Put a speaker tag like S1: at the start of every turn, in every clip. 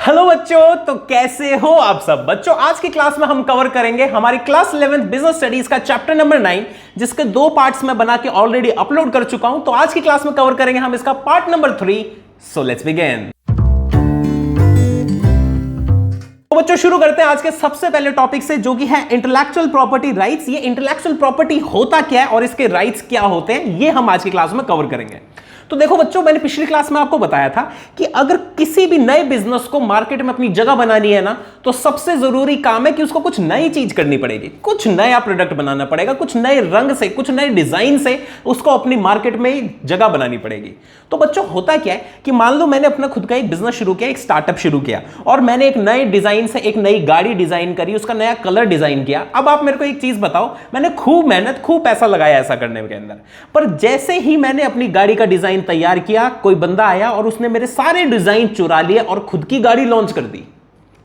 S1: Hello बच्चों, तो कैसे हो आप सब बच्चों। आज की क्लास में हम कवर करेंगे हमारी क्लास 11 बिजनेस स्टडीज का चैप्टर नंबर 9, जिसके 2 पार्ट्स में बना के ऑलरेडी अपलोड कर चुका हूं। तो आज की क्लास में कवर करेंगे हम इसका part number 3। So let's begin. तो बच्चों शुरू करते हैं आज के सबसे पहले टॉपिक से, जो कि है इंटेलेक्चुअल प्रॉपर्टी राइट्स। ये इंटेलेक्चुअल प्रॉपर्टी होता क्या है और इसके राइट्स क्या होते हैं, ये हम आज की क्लास में कवर करेंगे। तो देखो बच्चों, मैंने पिछली क्लास में आपको बताया था कि अगर किसी भी नए बिजनेस को मार्केट में अपनी जगह बनानी है ना, तो सबसे जरूरी काम है कि उसको कुछ नई चीज करनी पड़ेगी, कुछ नया प्रोडक्ट बनाना पड़ेगा, कुछ नए रंग से, कुछ नए डिजाइन से उसको अपनी मार्केट में जगह बनानी पड़ेगी। तो बच्चों होता क्या है कि मान लो मैंने अपना खुद का एक बिजनेस शुरू किया, एक स्टार्टअप शुरू किया, और मैंने एक नए डिजाइन से एक नई गाड़ी डिजाइन करी, उसका नया कलर डिजाइन किया। अब आप मेरे को एक चीज बताओ, मैंने खूब मेहनत, खूब पैसा लगाया ऐसा करने के अंदर, पर जैसे ही मैंने अपनी गाड़ी का डिजाइन तैयार किया, कोई बंदा आया और उसने मेरे सारे डिजाइन चुरा लिए और खुद की गाड़ी लॉन्च कर दी।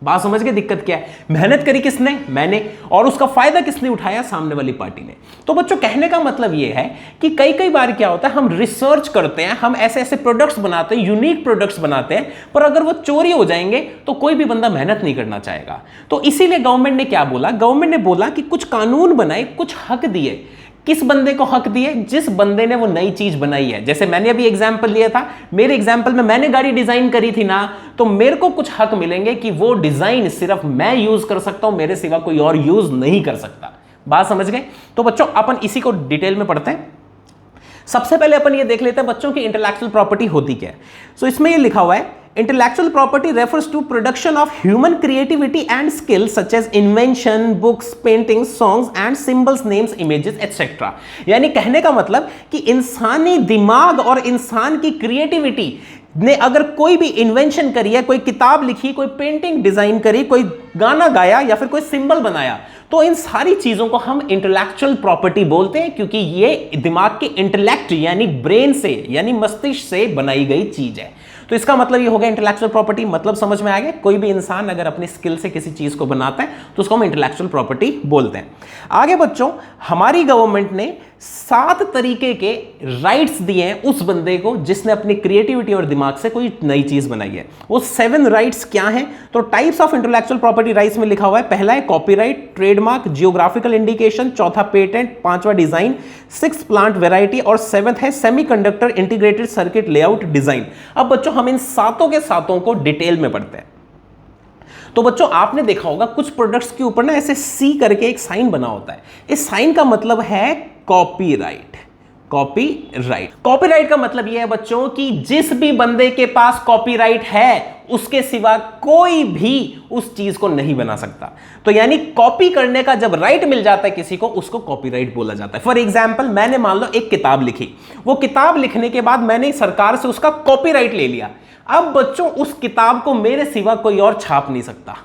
S1: बात समझ गए दिक्कत क्या है? मेहनत करी किसने? मैंने, और उसका फायदा किसने उठाया? सामने वाली पार्टी ने। तो बच्चों कहने का मतलब यह है कि कई बार क्या होता है, हम रिसर्च करते हैं, हम ऐसे ऐसे प्रोडक्ट्स बनाते हैं, यूनिक प्रोडक्ट्स बनाते हैं, पर अगर वो चोरी हो जाएंगे तो कोई भी बंदा मेहनत नहीं करना चाहेगा। तो इसीलिए गवर्नमेंट ने क्या बोला? गवर्नमेंट ने बोला कि कुछ कानून बनाए, कुछ हक दिए। किस बंदे को हक दिए? जिस बंदे ने वो नई चीज बनाई है। जैसे मैंने अभी एग्जांपल लिया था, मेरे एग्जांपल में मैंने गाड़ी डिजाइन करी थी ना, तो मेरे को कुछ हक मिलेंगे कि वो डिजाइन सिर्फ मैं यूज कर सकता हूं, मेरे सिवा कोई और यूज नहीं कर सकता। बात समझ गए? तो बच्चों अपन इसी को डिटेल में पढ़ते हैं। सबसे पहले अपन ये देख लेते हैं बच्चों की इंटेलेक्चुअल प्रॉपर्टी होती क्या है। सो इसमें ये लिखा हुआ है, intellectual property refers to production of human creativity and skill such as invention, books, paintings, songs and symbols, names, images etc. यानी कहने का मतलब कि इंसानी दिमाग और इंसान की क्रिएटिविटी ने अगर कोई भी इन्वेंशन करी है, कोई किताब लिखी, कोई पेंटिंग डिजाइन करी, कोई गाना गाया या फिर कोई सिंबल बनाया, तो इन सारी चीजों को हम इंटेलेक्चुअल प्रॉपर्टी बोलते हैं, क्योंकि ये दिमाग के इंटेलेक्ट यानी ब्रेन से, यानी मस्तिष्क से बनाई गई चीज है। तो इसका मतलब ये हो गया इंटेलेक्चुअल प्रॉपर्टी। मतलब समझ में आ गया? कोई भी इंसान अगर अपनी स्किल से किसी चीज को बनाता है तो उसको हम इंटेलेक्चुअल प्रॉपर्टी बोलते हैं। आगे बच्चों, हमारी गवर्नमेंट ने 7 तरीके के राइट्स दिए हैं उस बंदे को जिसने अपनी क्रिएटिविटी और दिमाग से कोई नई चीज बनाई है। वो 7 राइट्स क्या हैं? तो types of intellectual property rights में लिखा हुआ है, पहला है कॉपीराइट, ट्रेडमार्क, जियोग्राफिकल इंडिकेशन, चौथा पेटेंट, पांचवा डिजाइन, 6 प्लांट वेराइटी और 7th है semiconductor integrated circuit layout design. अब बच्चों हम इन सातों के सातों को डिटेल में पढ़ते हैं। तो बच्चों आपने देखा होगा कुछ प्रोडक्ट्स के ऊपर ना ऐसे सी करके एक साइन बना होता है। इस साइन का मतलब है कॉपीराइट। कॉपीराइट का मतलब यह है बच्चों कि जिस भी बंदे के पास कॉपीराइट है उसके सिवा कोई भी उस चीज को नहीं बना सकता। तो यानी कॉपी करने का जब राइट मिल जाता है किसी को, उसको कॉपीराइट बोला जाता है। फॉर एग्जाम्पल, मैंने मान लो एक किताब लिखी, वो किताब लिखने के बाद मैंने सरकार से उसका कॉपीराइट ले लिया। अब बच्चों उस किताब को मेरे सिवा कोई और छाप नहीं सकता।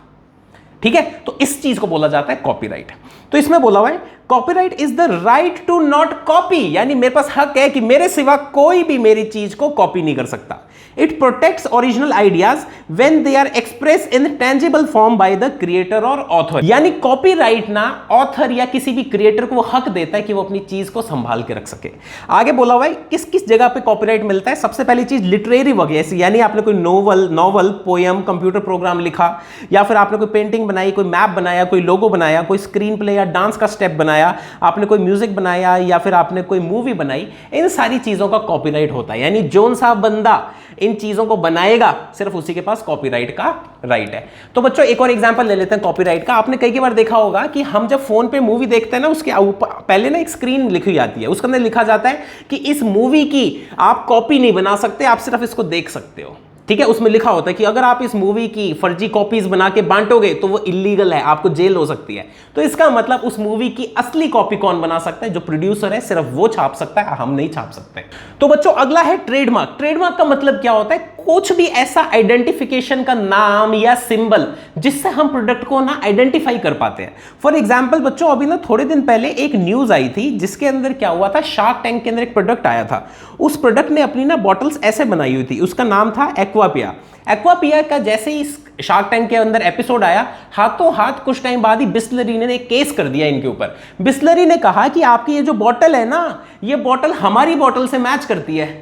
S1: ठीक है? तो इस चीज को बोला जाता है कॉपीराइट। तो इसमें बोला हुआ है copyright is the right to not copy, यानी मेरे पास हक है कि मेरे सिवा कोई भी मेरी चीज को कॉपी नहीं कर सकता। It protects original ideas when they are express in tangible form by the creator और ऑथर। यानी कॉपीराइट ना ऑथर या किसी भी क्रिएटर को वो हक देता है कि वो अपनी चीज को संभाल के रख सके। आगे बोला हुआ है किस किस जगह पे कॉपीराइट मिलता है। सबसे पहली चीज लिटरेरी वर्क, यानी आपने कोई नॉवल, पोयम, कंप्यूटर प्रोग्राम लिखा, या फिर आपने कोई पेंटिंग बनाई, कोई मैप बनाया, कोई लोगो बनाया, कोई स्क्रीन प्ले या डांस का स्टेप बनाया, आपने कोई म्यूजिक बनाया, या फिर आपने कोई मूवी बनाई, इन सारी चीजों का कॉपीराइट होता है। यानी जोन सा बंदा इन चीजों को बनाएगा सिर्फ उसी के पास कॉपीराइट का राइट है। तो बच्चों एक और एग्जांपल ले लेते हैं कॉपीराइट का। आपने कई बार देखा होगा कि हम जब फोन पे मूवी देखते हैं ना, उसके ऊपर पहले ना एक स्क्रीन लिखी जाती है, उसके अंदर लिखा जाता है कि इस मूवी की आप कॉपी नहीं बना सकते, आप सिर्फ इसको देख सकते हो। ठीक है? उसमें लिखा होता है कि अगर आप इस मूवी की फर्जी कॉपीज बना के बांटोगे तो वो इलीगल है, आपको जेल हो सकती है। तो इसका मतलब उस मूवी की असली कॉपी कौन बना सकता है? जो प्रोड्यूसर है, सिर्फ वो छाप सकता है, हम नहीं छाप सकते। तो बच्चों अगला है ट्रेडमार्क। ट्रेडमार्क का मतलब क्या होता है? कुछ भी ऐसा आइडेंटिफिकेशन का नाम या सिंबल जिससे हम प्रोडक्ट को ना आइडेंटिफाई कर पाते हैं। फॉर एग्जाम्पल बच्चों अभी ना थोड़े दिन पहले एक न्यूज आई थी जिसके अंदर क्या हुआ था, शार्क टैंक के अंदर एक प्रोडक्ट आया था। उस प्रोडक्ट ने अपनी ना बॉटल्स ऐसे बनाई हुई थी, उसका नाम था एक्वापिया का। जैसे ही शार्क टैंक के अंदर एपिसोड आया, हाथों हाथ कुछ टाइम बाद ही बिस्लरी ने एक केस कर दिया इनके ऊपर। बिस्लरी ने कहा कि आपकी ये जो बॉटल है ना, ये बॉटल हमारी बॉटल से मैच करती है।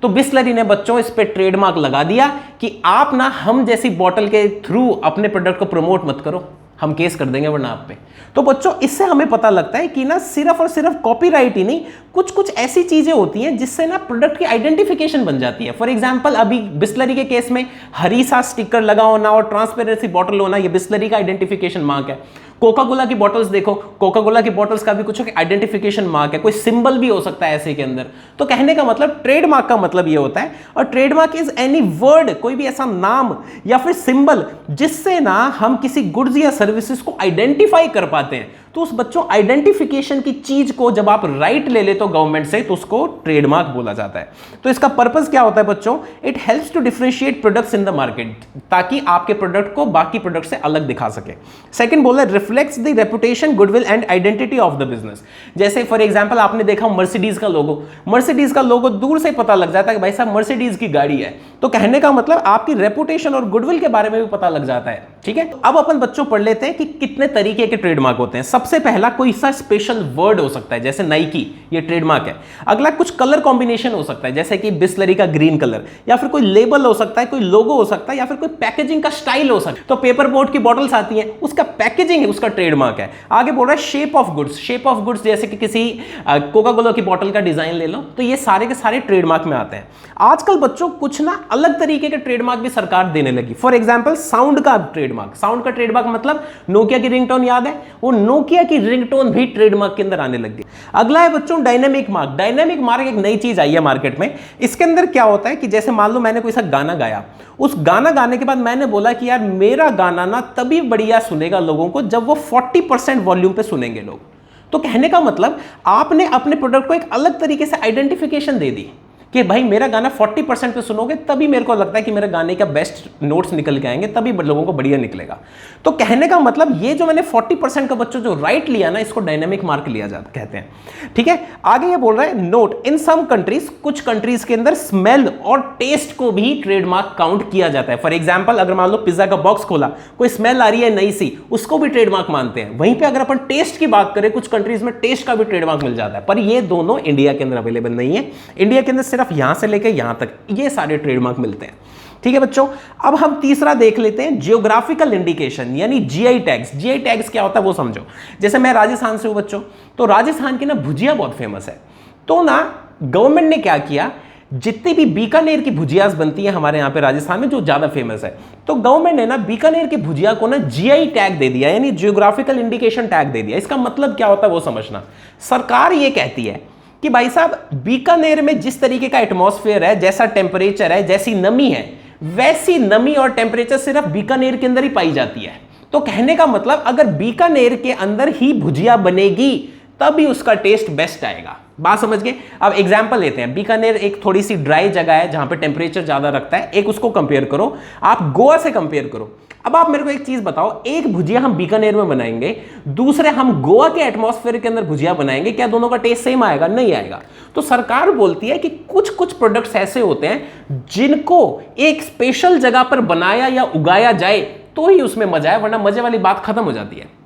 S1: तो बिस्लरी ने बच्चों इस पे ट्रेडमार्क लगा दिया कि आप ना हम जैसी बॉटल के थ्रू अपने प्रोडक्ट को प्रमोट मत करो, हम केस कर देंगे वरना आप पे। तो बच्चों इससे हमें पता लगता है कि ना सिर्फ और सिर्फ कॉपीराइट ही नहीं, कुछ कुछ ऐसी चीजें होती हैं जिससे ना प्रोडक्ट की आइडेंटिफिकेशन बन जाती है। फॉर एग्जांपल अभी बिस्लरी के केस में हरी सा स्टिकर लगा होना और ट्रांसपेरेंसी बॉटल होना, ये बिस्लरी का आइडेंटिफिकेशन मार्क है। कोका कोला की बॉटल्स देखो, कोका कोला की बॉटल्स का भी कुछ आइडेंटिफिकेशन मार्क है, कोई सिंबल भी हो सकता है ऐसे के अंदर। तो कहने का मतलब ट्रेडमार्क का मतलब ये होता है, और ट्रेडमार्क इज एनी वर्ड, कोई भी ऐसा नाम या फिर सिंबल जिससे ना हम किसी गुड्स या सर्विसेज को आइडेंटिफाई कर पाते हैं। तो उस बच्चों आइडेंटिफिकेशन की चीज को जब आप राइट ले ले तो गवर्नमेंट से, तो उसको ट्रेडमार्क बोला जाता है। तो इसका पर्पस क्या होता है बच्चों? It helps to differentiate products in the market, ताकि आपके प्रोडक्ट को बाकी प्रोडक्ट से अलग दिखा सके। सेकंड बोला reflects the reputation, goodwill and identity of the business. जैसे फॉर एग्जांपल आपने देखा मर्सिडीज का लोगो, मर्सिडीज का लोगो दूर से पता लग जाता है कि भाई साहब मर्सिडीज की गाड़ी है। तो कहने का मतलब आपकी रेपुटेशन और गुडविल के बारे में भी पता लग जाता है। ठीक है, अब अपन बच्चों पढ़ लेते हैं कि कितने तरीके के ट्रेडमार्क होते हैं। सबसे पहला कोई सा स्पेशल वर्ड हो सकता है, जैसे नाइकी, ये ट्रेडमार्क है। अगला कुछ कलर कॉम्बिनेशन हो सकता है, जैसे कि बिस्लरी का ग्रीन कलर, या फिर कोई लेबल हो सकता है, कोई लोगो हो सकता है, या फिर कोई पैकेजिंग का स्टाइल हो सकता है। तो पेपर बोट की बॉटल्स आती हैं, उसका पैकेजिंग है, उसका ट्रेडमार्क है। आगे बोल रहा है shape of goods, shape of goods जैसे कि किसी कोका कोला की बॉटल का डिजाइन ले लो, तो ये सारे के सारे ट्रेडमार्क में आते हैं। आजकल बच्चों कुछ ना अलग तरीके के ट्रेडमार्क भी सरकार देने लगी। फॉर एग्जांपल साउंड का ट्रेडमार्क, साउंड का ट्रेडमार्क मतलब नोकिया की रिंगटोन याद है, वो नोकिया की रिंगटोन भी ट्रेडमार्क के अंदर आने लग गई। अगला है बच्चों डायनामिक मार्क। डायनामिक मार्क एक नई चीज आई है मार्केट में। इसके अंदर क्या होता है कि जैसे मान लो मैंने कोई सा गाना गाया, उस गाना गाने के बाद मैंने बोला कि यार मेरा गाना ना तभी बढ़िया सुनेगा लोगों को जब वो 40% वॉल्यूम पे सुनेंगे लोग। तो कहने का मतलब आपने अपने प्रोडक्ट को एक अलग तरीके से आइडेंटिफिकेशन दे दी कि भाई मेरा गाना 40% पे सुनोगे तभी मेरे को लगता है कि मेरे गाने का बेस्ट नोट्स निकल के आएंगे, तभी लोगों को बढ़िया निकलेगा। तो कहने का मतलब ये जो मैंने 40% का बच्चों जो राइट लिया ना, इसको डायनामिक मार्क लिया जाता कहते हैं। ठीक है, आगे ये बोल रहा है नोट इन सम कंट्रीज, कुछ कंट्रीज के अंदर स्मेल और टेस्ट को भी ट्रेडमार्क काउंट किया जाता है। फॉर एग्जाम्पल अगर मान लो पिज्जा का बॉक्स खोला, कोई स्मेल आ रही है नई सी, उसको भी ट्रेडमार्क मानते हैं। वहीं पर अगर अपन टेस्ट की बात करें, कुछ कंट्रीज में टेस्ट का भी ट्रेडमार्क मिल जाता है, पर ये दोनों इंडिया के अंदर अवेलेबल नहीं है। इंडिया के अंदर यहां से लेकर यहां तक ये सारे ट्रेडमार्क मिलते हैं। ठीक है बच्चों, अब हम तीसरा देख लेते हैं जियोग्राफिकल इंडिकेशन यानी जीआई टैग्स। जीआई टैग्स क्या होता है वो समझो। जैसे मैं राजस्थान से हूं बच्चों, तो राजस्थान की ना भुजिया बहुत फेमस है। तो ना गवर्नमेंट ने क्या किया, जितनी भी बीकानेर की भुजियास बनती है हमारे यहां पे राजस्थान में जो ज्यादा फेमस है, तो गवर्नमेंट ने ना बीकानेर की भुजिया को ना जीआई टैग दे दिया, यानी जियोग्राफिकल इंडिकेशन टैग दे दिया। इसका मतलब क्या होता है वो समझना। सरकार ये कहती है कि भाई साहब बीकानेर में जिस तरीके का एटमॉस्फेयर है, जैसा टेम्परेचर है, जैसी नमी है, वैसी नमी और टेम्परेचर सिर्फ बीकानेर के अंदर ही पाई जाती है। तो कहने का मतलब अगर बीकानेर के अंदर ही भुजिया बनेगी तभी उसका टेस्ट बेस्ट आएगा। बात समझ गए? अब एग्जांपल लेते हैं। बीकानेर एक थोड़ी सी ड्राई जगह है जहां पे टेम्परेचर ज्यादा रखता है, एक उसको कंपेयर करो, आप गोवा से कंपेयर करो। अब आप मेरे को एक चीज बताओ, एक भुजिया हम बीकानेर में बनाएंगे, दूसरे हम गोवा के एटमॉस्फेयर के अंदर भुजिया बनाएंगे, क्या दोनों का टेस्ट सेम आएगा? नहीं आएगा। तो सरकार बोलती है कि कुछ कुछ प्रोडक्ट्स ऐसे होते हैं जिनको एक स्पेशल जगह पर बनाया या उगाया जाए तो ही उसमें मजा है, वरना मजे वाली बात खत्म हो जाती है।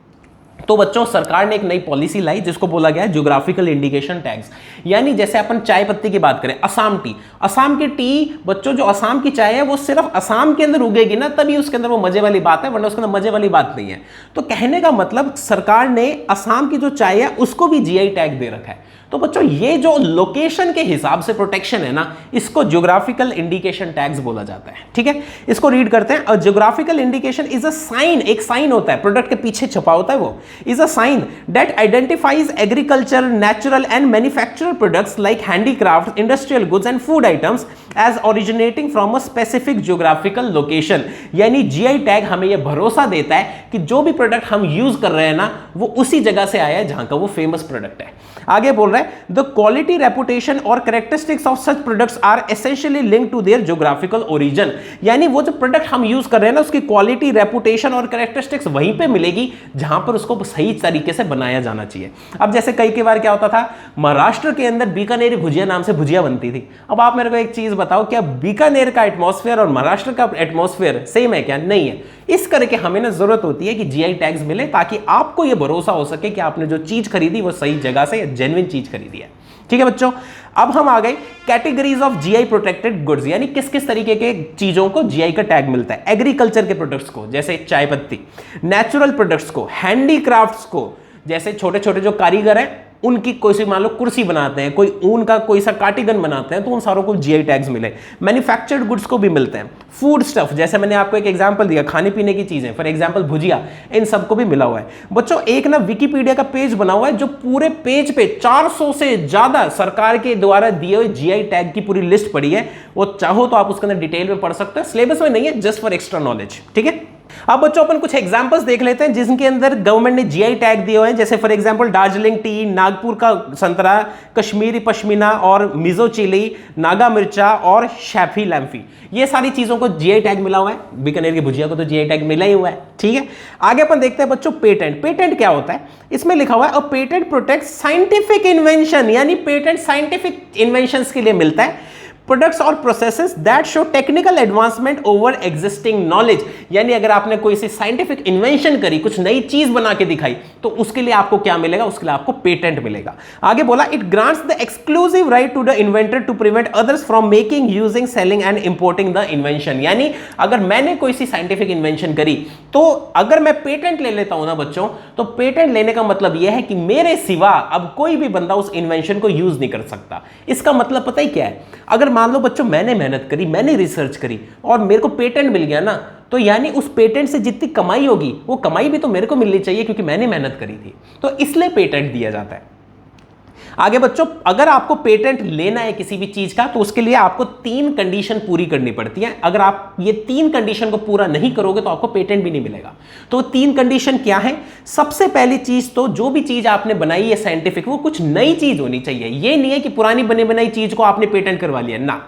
S1: तो बच्चों सरकार ने एक नई पॉलिसी लाई जिसको बोला गया है ज्योग्राफिकल इंडिकेशन टैग्स। यानी जैसे अपन चाय पत्ती की बात करें, असम टी, असम की टी बच्चों, जो असम की चाय है वो सिर्फ असम के अंदर उगेगी ना, तभी उसके अंदर वो मजे वाली बात है, वरना उसके अंदर मजे वाली बात नहीं है। तो कहने का मतलब सरकार ने असम की जो चाय है उसको भी जीआई टैग दे रखा है। तो बच्चों ये जो लोकेशन के हिसाब से प्रोटेक्शन है ना, इसको ज्योग्राफिकल इंडिकेशन टैग्स बोला जाता है। ठीक है, इसको रीड करते हैं। Geographical indication is a sign, एक साइन होता है, प्रोडक्ट के पीछे छपा होता है, वो is a sign that identifies agriculture, natural and manufacturer products like handicraft, industrial goods and food items as originating from a specific geographical location. यानी जीआई टैग हमें यह भरोसा देता है कि जो भी प्रोडक्ट हम यूज कर रहे हैं ना, वो उसी जगह से आया है जहां का वो फेमस प्रोडक्ट है। आगे बोल रहा है द क्वालिटी, रेपुटेशन और characteristics of such products are essentially linked to their geographical origin. यानी वो जो प्रोडक्ट हम यूज कर रहे हैं ना, उसकी क्वालिटी, रेपुटेशन और कैरेक्टरिस्टिक्स वहीं पे मिलेगी जहां पर उसको सही तरीके से बनाया जाना चाहिए। अब जैसे कई बार क्या होता था, महाराष्ट्र के अंदर बीकानेरी भुजिया नाम से भुजिया बनती थी। अब आप मेरे को एक चीज बताओ, क्या बीकानेर का एटमॉस्फेयर और महाराष्ट्र का एटमॉस्फेयर सेम है क्या? नहीं है। इस करके हमें ना जरूरत होती है कि जीआई टैग्स मिले, ताकि आपको यह भरोसा हो सके कि आपने जो चीज खरीदी वो सही जगह से जेन्युइन चीज खरीदी है। ठीक है बच्चों, अब हम आ गए categories of GI protected goods, यानी किस किस तरीके के चीजों को जीआई का टैग मिलता है। एग्रीकल्चर के प्रोडक्ट्स को जैसे चाय पत्ती, नेचुरल प्रोडक्ट्स को, हैंडीक्राफ्ट्स को जैसे छोटे छोटे जो कारीगर हैं उनकी कोई सी मान लो कुर्सी बनाते हैं, कोई ऊन का कोई सा कार्टिगन बनाते हैं, तो उन सारों को जीआई टैग्स मिले। मैन्युफैक्चर्ड गुड्स को भी मिलते हैं। फूड स्टफ, जैसे मैंने आपको एक एग्जांपल दिया, खाने पीने की चीजें, फॉर एग्जांपल भुजिया, इन सबको भी मिला हुआ है। बच्चों एक ना विकिपीडिया का पेज बना हुआ है जो पूरे पेज पे 400 से ज्यादा सरकार के द्वारा दिए हुए जीआई टैग की पूरी लिस्ट पड़ी है। वो चाहो तो आप उसके अंदर डिटेल में पढ़ सकते हो, सिलेबस में नहीं है, जस्ट फॉर एक्स्ट्रा नॉलेज। ठीक है, अब बच्चों अपन कुछ एग्जांपल्स देख लेते हैं जिनके अंदर गवर्नमेंट ने जीआई टैग दिए हुए हैं। जैसे for example Darjeeling T, Nagpur का संतरा, कश्मीरी पश्मीना और मिजो चिली, नागा मिर्चा और शैफी लैम्फी, ये सारी चीजों को जीआई टैग मिला हुआ है। बीकानेर की भुजिया को तो जीआई टैग मिला ही हुआ है। ठीक है, आगे अपन देखते हैं बच्चों पेटेंट। पेटेंट क्या होता है? इसमें लिखा हुआ है a patent protect scientific invention, यानी पेटेंट साइंटिफिक इन्वेंशंस के लिए मिलता है। प्रोडक्ट्स और processes that show technical advancement over existing knowledge, यानी अगर आपने कोई सी साइंटिफिक इन्वेंशन करी, कुछ नई चीज बना के दिखाई, तो उसके लिए आपको क्या मिलेगा? उसके लिए आपको पेटेंट मिलेगा। आगे बोला it grants the exclusive right to the inventor to prevent others from making, using, selling and importing the invention, यानी अगर मैंने कोई सी साइंटिफिक इन्वेंशन करी तो अगर मैं पेटेंट ले लेता हूं ना बच्चों, तो पेटेंट लेने का मतलब यह है कि मेरे सिवा अब कोई भी बंदा उस इन्वेंशन को यूज नहीं कर सकता। इसका मतलब पता ही क्या है? अगर मान लो बच्चों मैंने मेहनत करी, मैंने रिसर्च करी और मेरे को पेटेंट मिल गया ना, तो यानी उस पेटेंट से जितनी कमाई होगी वो कमाई भी तो मेरे को मिलनी चाहिए, क्योंकि मैंने मेहनत करी थी, तो इसलिए पेटेंट दिया जाता है। आगे बच्चों अगर आपको पेटेंट लेना है किसी भी चीज का, तो उसके लिए आपको 3 कंडीशन पूरी करनी पड़ती है। अगर आप ये 3 कंडीशन को पूरा नहीं करोगे तो आपको पेटेंट भी नहीं मिलेगा। तो 3 कंडीशन क्या है? सबसे पहली चीज तो जो भी चीज आपने बनाई है साइंटिफिक, वो कुछ नई चीज होनी चाहिए। ये नहीं है कि पुरानी बनी बनाई चीज को आपने पेटेंट करवा लिया ना,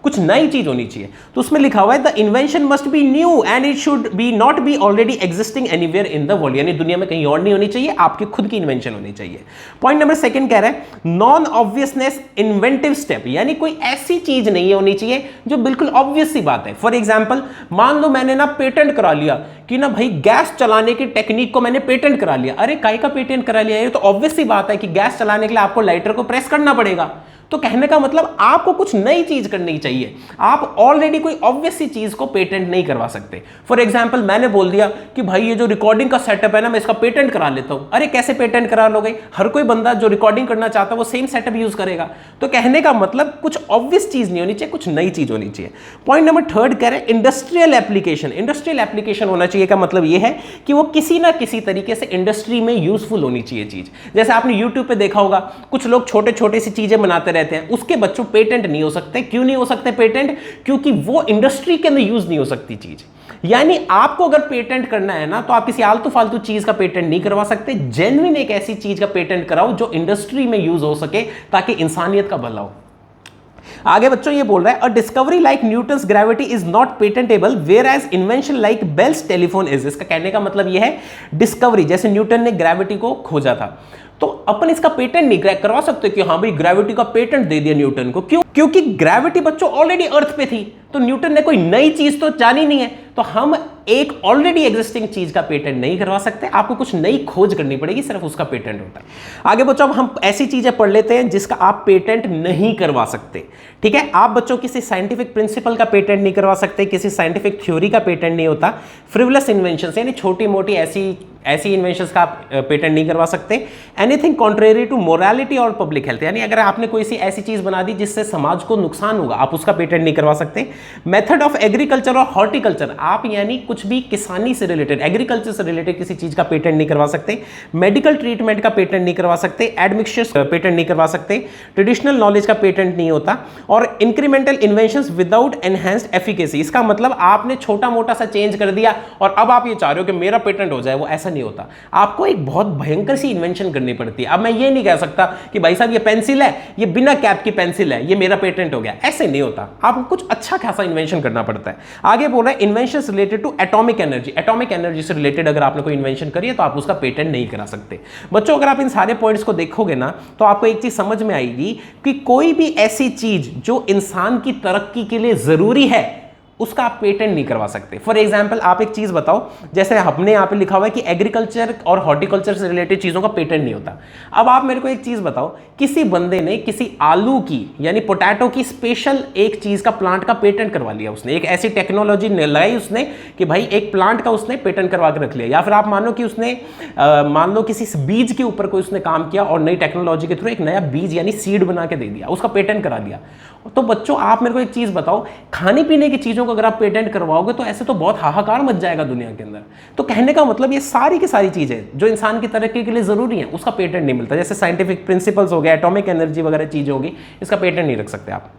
S1: कुछ नई चीज होनी चाहिए। तो उसमें लिखा हुआ है the invention must be new and it should be not be already existing anywhere in the world, यानी दुनिया में कहीं और नहीं होनी चाहिए, आपकी खुद की इन्वेंशन होनी चाहिए। पॉइंट नंबर 2 कह रहा है नॉन ऑब्वियसनेस इन्वेंटिव स्टेप, यानी कोई ऐसी चीज नहीं होनी चाहिए जो बिल्कुल ऑब्वियस सी बात है। फॉर एग्जाम्पल मान लो मैंने ना पेटेंट करा लिया कि ना भाई गैस चलाने की टेक्निक को मैंने पेटेंट करा लिया। अरे काय का पेटेंट करा लिया? ये तो ऑब्वियस सी बात है कि गैस चलाने के लिए आपको लाइटर को प्रेस करना पड़ेगा। तो कहने का मतलब आपको कुछ नई चीज करनी चाहिए। आप ऑलरेडी कोई ऑब्वियस सी चीज को पेटेंट नहीं करवा सकते। फॉर एग्जांपल मैंने बोल दिया कि भाई ये जो रिकॉर्डिंग का सेटअप है ना, मैं इसका पेटेंट करा लेता हूं। अरे कैसे पेटेंट करा लोगे? हर कोई बंदा जो रिकॉर्डिंग करना चाहता है वो सेम सेटअप यूज करेगा। तो कहने का मतलब कुछ ऑब्वियस चीज नहीं होनी चाहिए, कुछ नई चीज होनी चाहिए। पॉइंट नंबर 3 कह रहे हैं इंडस्ट्रियल एप्लीकेशन। इंडस्ट्रियल एप्लीकेशन होना चाहिए का मतलब यह है कि वो किसी ना किसी तरीके से इंडस्ट्री में यूजफुल होनी चाहिए चीज। जैसे आपने यूट्यूब पे देखा होगा कुछ लोग छोटे छोटे सी चीजें बनाते रहते हैं, उसके बच्चों पेटेंट नहीं हो सकते। क्यों नहीं हो सकते पेटेंट? क्योंकि वो इंडस्ट्री के अंदर यूज नहीं हो सकती चीज। यानी आपको अगर पेटेंट करना है ना, तो आप किसी आलतू फालतू चीज का पेटेंट नहीं करवा सकते। जेन्युइन एक ऐसी चीज का पेटेंट कराओ जो इंडस्ट्री में यूज हो सके, ताकि इंसानियत का भला हो। आगे बच्चों ये बोल रहा है a discovery like Newton's gravity is not patentable whereas invention like Bell's telephone is. इसका कहने का मतलब यह है डिस्कवरी, जैसे न्यूटन ने ग्रेविटी को खोजा था, तो अपन इसका पेटेंट नहीं करवा सकते कि हाँ भाई ग्रेविटी का पेटेंट दे दिया न्यूटन को। क्यों? क्योंकि ग्रेविटी बच्चों ऑलरेडी अर्थ पे थी, तो न्यूटन ने कोई नई चीज तो जानी नहीं है। तो हम एक ऑलरेडी एग्जिस्टिंग चीज का पेटेंट नहीं करवा सकते, आपको कुछ नई खोज करनी पड़ेगी, सिर्फ उसका पेटेंट होता है। आगे बच्चों अब हम ऐसी चीजें पढ़ लेते हैं जिसका आप पेटेंट नहीं करवा सकते। ठीक है, आप बच्चों किसी साइंटिफिक प्रिंसिपल का पेटेंट नहीं करवा सकते, किसी साइंटिफिक थ्योरी का पेटेंट नहीं होता। फ्रिवलस इन्वेंशंस यानी छोटी मोटी ऐसी इन्वेंशंस का आप पेटेंट नहीं करवा सकते। एनीथिंग कॉन्ट्रेरी टू मोरालिटी और पब्लिक हेल्थ, यानी अगर आपने कोई सी ऐसी चीज बना दी जिससे समाज को नुकसान होगा, आप उसका पेटेंट नहीं करवा सकते। मेथड ऑफ एग्रीकल्चर और हॉर्टिकल्चर, आप यानी कुछ भी किसानी से रिलेटेड, एग्रीकल्चर से रिलेटेड किसी चीज का पेटेंट नहीं करवा सकते। मेडिकल ट्रीटमेंट का पेटेंट नहीं करवा सकते। एडमिक्सचर्स का पेटेंट नहीं करवा सकते। ट्रेडिशनल नॉलेज का पेटेंट नहीं होता। और incremental inventions without enhanced efficacy, इसका मतलब आपने छोटा मोटा सा चेंज कर दिया और अब आप ये चाह रहे हो कि मेरा पेटेंट हो जाए, वो ऐसा नहीं होता। आपको एक बहुत भयंकर सी इन्वेंशन करनी पड़ती है। अब मैं ये नहीं कह सकता कि भाई साहब ये पेंसिल है, ये बिना कैप की पेंसिल है, ये मेरा पेटेंट हो गया, ऐसे नहीं होता। आपको कुछ अच्छा खासा इन्वेंशन करना पड़ता है। आगे बोल रहा है inventions related to atomic energy. Atomic energy से रिलेटेड अगर आपने कोई इन्वेंशन करी है तो आप उसका पेटेंट नहीं करा सकते। बच्चों अगर आप इन सारे पॉइंट्स को देखोगे ना, तो आपको एक चीज समझ में आएगी कि कोई भी ऐसी चीज जो इंसान की तरक्की के लिए जरूरी है, उसका आप पेटेंट नहीं करवा सकते। फॉर एग्जाम्पल आप एक चीज बताओ, जैसे हमने यहाँ पे लिखा हुआ है कि एग्रीकल्चर और हॉर्टिकल्चर से रिलेटेड चीजों का पेटेंट नहीं होता। अब आप मेरे को एक चीज बताओ, किसी बंदे ने किसी आलू की यानी पोटैटो की स्पेशल एक चीज का प्लांट का पेटेंट करवा लिया, उसने एक ऐसी टेक्नोलॉजी लगाई उसने कि भाई एक प्लांट का उसने पेटेंट करवा के रख लिया। या फिर आप मानो कि उसने मान लो किसी बीज के ऊपर कोई उसने काम किया और नई टेक्नोलॉजी के थ्रू एक नया बीज यानी सीड बना के दे दिया, उसका पेटेंट करा दिया। तो बच्चों आप मेरे को एक चीज बताओ, खाने पीने की चीजों को अगर आप पेटेंट करवाओगे तो ऐसे तो बहुत हाहाकार मच जाएगा दुनिया के अंदर। तो कहने का मतलब ये सारी की सारी चीजें जो इंसान की तरक्की के लिए जरूरी है उसका पेटेंट नहीं मिलता। जैसे साइंटिफिक प्रिंसिपल्स हो गया, एटॉमिक एनर्जी वगैरह चीजें होगी, इसका पेटेंट नहीं रख सकते आप।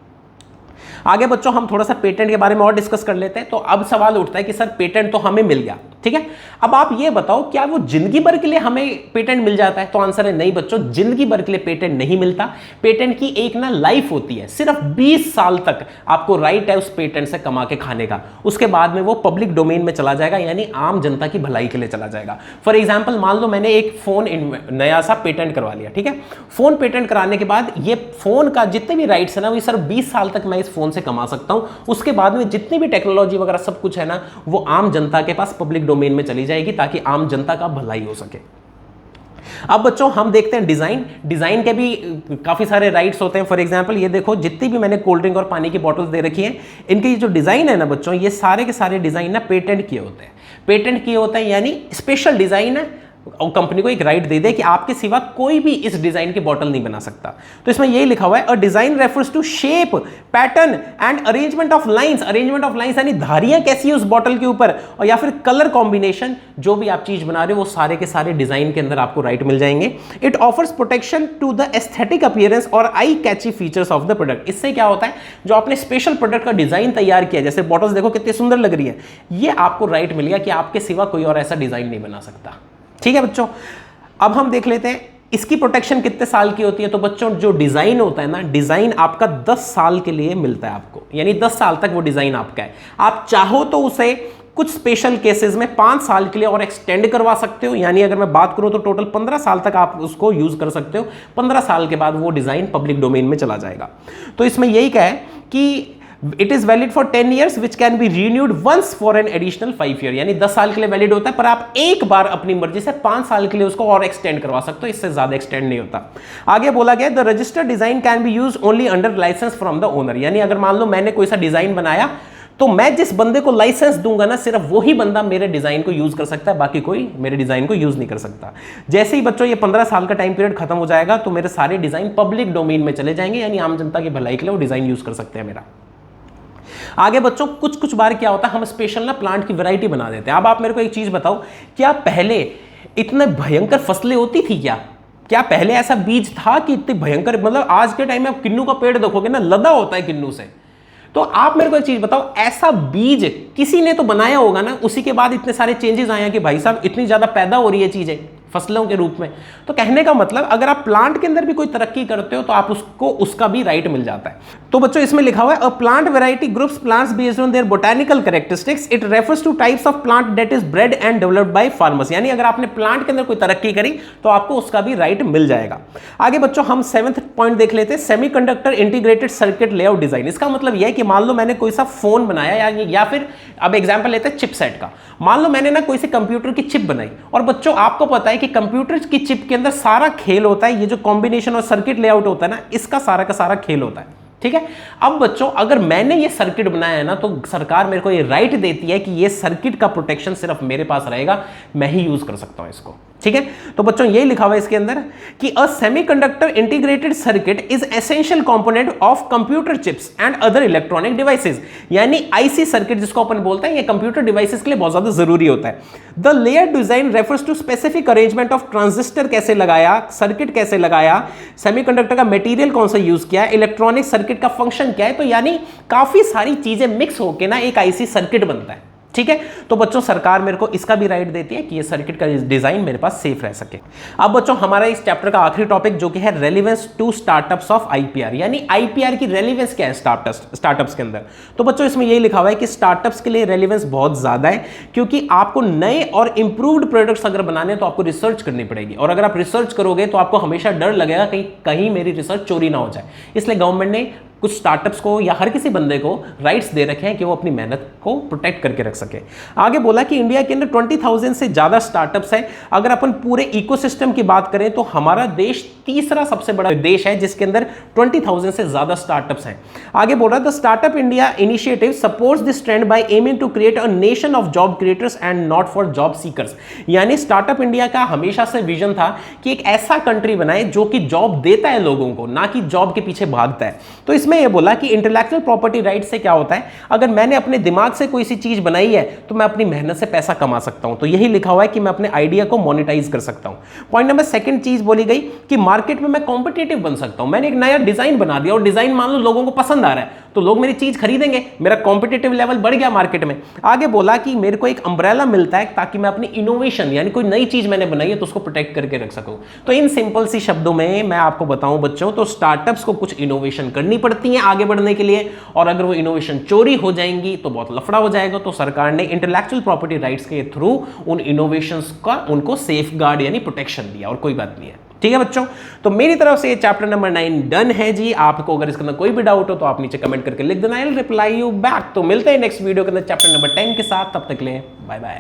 S1: आगे बच्चों हम थोड़ा सा पेटेंट के बारे में और डिस्कस कर लेते हैं। तो अब सवाल उठता है कि सर पेटेंट तो हमें मिल गया, ठीक है, अब आप ये बताओ क्या वो जिंदगी भर के लिए हमें पेटेंट मिल जाता है? तो आंसर है नहीं बच्चों, जिंदगी भर के लिए पेटेंट नहीं मिलता। पेटेंट की एक ना लाइफ होती है, सिर्फ 20 साल तक आपको राइट है उस पेटेंट से कमा के खाने का। उसके बाद में वो पब्लिक डोमेन में चला जाएगा, यानी आम जनता की भलाई के लिए चला जाएगा। फॉर एग्जाम्पल मान लो मैंने एक फोन नया सा पेटेंट करवा लिया, ठीक है, फोन पेटेंट कराने के बाद ये फोन का जितने भी राइट्स है ना वो सिर्फ 20 साल तक मैं इस फोन से कमा सकता हूं। उसके बाद में जितनी भी टेक्नोलॉजी वगैरह सब कुछ है ना वो आम जनता के पास पब्लिक डोमेन में चली जाएगी ताकि आम जनता का भलाई हो सके। अब बच्चों हम देखते हैं डिजाइन के भी काफी सारे राइट्स होते हैं। फॉर एग्जांपल ये देखो जितनी भी मैंने कोल्ड ड्रिंक और पानी की बोतल्स दे रखी हैं, इनके जो डिजाइन है ना बच्चों, ये सारे के सारे डिजाइन ना पेटेंट किए होते हैं। पेटेंट किए होते हैं यानी स्पेशल डिजाइन है और कंपनी को एक राइट दे दे कि आपके सिवा कोई भी इस डिजाइन की बोतल नहीं बना सकता। तो इसमें यही लिखा हुआ है, a design refers to shape, pattern and arrangement of lines. Arrangement of lines यानी धारियां कैसी है उस बोतल के ऊपर, और या फिर कलर कॉम्बिनेशन, जो भी आप चीज बना रहे हो वो सारे के सारे डिजाइन के अंदर आपको राइट मिल जाएंगे। It offers protection to the aesthetic appearance और eye catchy features of the product. इससे क्या होता है, जो आपने स्पेशल प्रोडक्ट का डिजाइन तैयार किया, जैसे बॉटल्स देखो कितनी सुंदर लग रही है, ये आपको राइट मिल गया कि आपके सिवा कोई और ऐसा डिजाइन नहीं बना सकता। ठीक है बच्चों, अब हम देख लेते हैं इसकी प्रोटेक्शन कितने साल की होती है। तो बच्चों जो डिजाइन होता है ना, डिजाइन आपका 10 साल के लिए मिलता है आपको, यानी 10 साल तक वो डिजाइन आपका है। आप चाहो तो उसे कुछ स्पेशल केसेस में 5 साल के लिए और एक्सटेंड करवा सकते हो, यानी अगर मैं बात करूं तो टोटल 15 साल तक आप उसको यूज कर सकते हो। 15 साल के बाद वो डिजाइन पब्लिक डोमेन में चला जाएगा। तो इसमें यही क्या है कि it is valid for 10 years which can be renewed once for an additional 5 year, यानी 10 साल के लिए वैलिड होता है, पर आप एक बार अपनी मर्जी से 5 साल के लिए उसको और एक्सटेंड करवा सकते हो, इससे ज्यादा एक्सटेंड नहीं होता। आगे बोला गया the registered design can be use only under license from the owner, यानी अगर मान लो मैंने कोई सा डिजाइन बनाया तो मैं जिस बंदे को लाइसेंस दूंगा ना सिर्फ वही बंदा मेरे डिजाइन को यूज कर सकता है, बाकी कोई मेरे डिजाइन को यूज नहीं कर सकता। जैसे ही बच्चों ये 15 साल का टाइम पीरियड खत्म हो जाएगा तो मेरे सारे डिजाइन पब्लिक डोमेन में चले जाएंगे, यानी आम जनता की भलाई के लिए वो डिजाइन यूज कर सकते हैं मेरा। आगे बच्चों कुछ बार क्या होता है, हम स्पेशल ना प्लांट की वैरायटी बना देते हैं। अब आप मेरे को एक चीज बताओ, क्या पहले इतने भयंकर फसलें होती थी क्या पहले ऐसा बीज था कि इतने भयंकर, मतलब आज के टाइम में आप किन्नू का पेड़ देखोगे ना लदा होता है किन्नू से। तो आप मेरे को एक चीज बताओ, ऐसा बीज किसी ने तो बनाया होगा ना, उसी के बाद इतने सारे चेंजेस आए हैं कि भाई साहब इतनी ज्यादा पैदा हो रही है चीजें फसलों के रूप में। तो कहने का मतलब अगर आप प्लांट के अंदर भी कोई तरक्की करते हो तो आप उसको उसका भी राइट मिल जाता है। तो बच्चों इसमें लिखा हुआ है a plant variety groups plants based on their botanical characteristics, it refers two types of plant that is bread and developed by farmers, यानी अगर आपने प्लांट के अंदर कोई तरक्की करी तो आपको उसका भी राइट मिल जाएगा। आगे बच्चों हम 7th पॉइंट देख लेते हैं, semiconductor integrated circuit layout design. इसका मतलब यह है कि मान लो मैंने कोई सा फोन बनाया या फिर अब एग्जांपल लेते हैं चिपसेट का। मान लो मैंने ना कोई सी कंप्यूटर की चिप बनाई, और बच्चों आपको पता है कि कंप्यूटर की चिप के अंदर सारा खेल होता है, ये जो कॉम्बिनेशन और सर्किट लेआउट होता है ना, इसका सारा का सारा खेल होता है। ठीक है, अब बच्चों अगर मैंने ये सर्किट बनाया है ना तो सरकार मेरे को ये राइट देती है कि ये सर्किट का प्रोटेक्शन सिर्फ मेरे पास रहेगा, मैं ही यूज कर सकता हूं इसको। ठीक है, तो बच्चों यही लिखा हुआ है इसके अंदर कि अ semiconductor integrated circuit is essential component of computer chips and other electronic devices, यानी आईसी सर्किट जिसको अपन बोलते हैं, ये कंप्यूटर डिवाइसेस के लिए बहुत ज्यादा जरूरी होता है। The layer design refers to specific arrangement of transistor कैसे लगाया, सर्किट कैसे लगाया, सेमीकंडक्टर का मटेरियल कौन सा यूज किया, इलेक्ट्रॉनिक सर्किट का फंक्शन क्या है, तो यानी काफी सारी चीजें मिक्स होकर ना एक आईसी सर्किट बनता है। ठीक है, तो बच्चों सरकार मेरे को इसका भी राइट देती है कि ये सर्किट का डिजाइन मेरे पास सेफ रह सके। अब बच्चों हमारा इस चैप्टर का आखिरी टॉपिक जो कि है relevance to startups of IPR, यानी आईपीआर की रेलेवेंस क्या है स्टार्टअप्स के अंदर। तो बच्चों इसमें यही लिखा हुआ है कि स्टार्टअप्स के लिए रेलेवेंस बहुत ज्यादा है, क्योंकि आपको नए और इंप्रूव्ड प्रोडक्ट्स अगर बनाने तो आपको रिसर्च करनी पड़ेगी, और अगर आप रिसर्च करोगे तो आपको हमेशा डर लगेगा कहीं मेरी रिसर्च चोरी ना हो जाए। इसलिए गवर्नमेंट ने कुछ स्टार्टअप्स को या हर किसी बंदे को राइट्स दे रखे हैं कि वो अपनी मेहनत को प्रोटेक्ट करके रख सके। आगे बोला कि इंडिया के अंदर 20,000 से ज्यादा स्टार्टअप्स है। अगर अपन पूरे इकोसिस्टम की बात करें तो हमारा देश तीसरा सबसे बड़ा देश है जिसके अंदर 20,000 से ज्यादा स्टार्टअप्स हैं। आगे बोल रहा है the startup India initiative supports this trend by aiming to create a nation of job creators and not for job seekers. यानी स्टार्टअप इंडिया का हमेशा से विजन था कि एक ऐसा कंट्री बनाए जो कि जॉब देता है लोगों को, ना कि जॉब के पीछे भागता है। तो इसमें यह बोला कि इंटेलेक्चुअल प्रॉपर्टी राइट से क्या होता है, अगर मैंने अपने दिमाग से कोई सी चीज बनाई है तो मैं अपनी मेहनत से पैसा कमा सकता हूं। तो यही लिखा हुआ है कि मैं अपने आइडिया को मोनेटाइज कर सकता हूं। पॉइंट नंबर सेकंड चीज बोली गई कि मार्केट में मैं कॉम्पिटिटिव बन सकता हूं। मैंने एक नया डिजाइन बना दिया और डिजाइन मान लो लोगों को पसंद आ रहा है तो लोग मेरी चीज खरीदेंगे, मेरा कॉम्पिटिटिव लेवल बढ़ गया मार्केट में। आगे बोला कि मेरे को एक अम्ब्रेला मिलता है ताकि मैं अपनी इनोवेशन यानी कोई नई चीज मैंने बनाई है तो उसको प्रोटेक्ट करके रख सकूं। तो इन सिंपल सी शब्दों में मैं आपको बताऊं बच्चों, तो स्टार्टअप्स को कुछ इनोवेशन करनी पड़ती है आगे बढ़ने के लिए, और अगर वो इनोवेशन चोरी हो जाएंगी तो बहुत लफड़ा हो जाएगा। तो सरकार ने इंटेलेक्चुअल प्रॉपर्टी राइट्स के थ्रू उन इनोवेशंस का उनको सेफगार्ड यानी प्रोटेक्शन दिया, और कोई बात नहीं है। ठीक है बच्चों, तो मेरी तरफ से ये चैप्टर नंबर 9 डन है जी। आपको अगर इसके अंदर कोई भी डाउट हो तो आप नीचे कमेंट करके लिख देना, I will reply you back. तो मिलते हैं नेक्स्ट वीडियो के अंदर चैप्टर नंबर 10 के साथ। तब तक ले बाय बाय।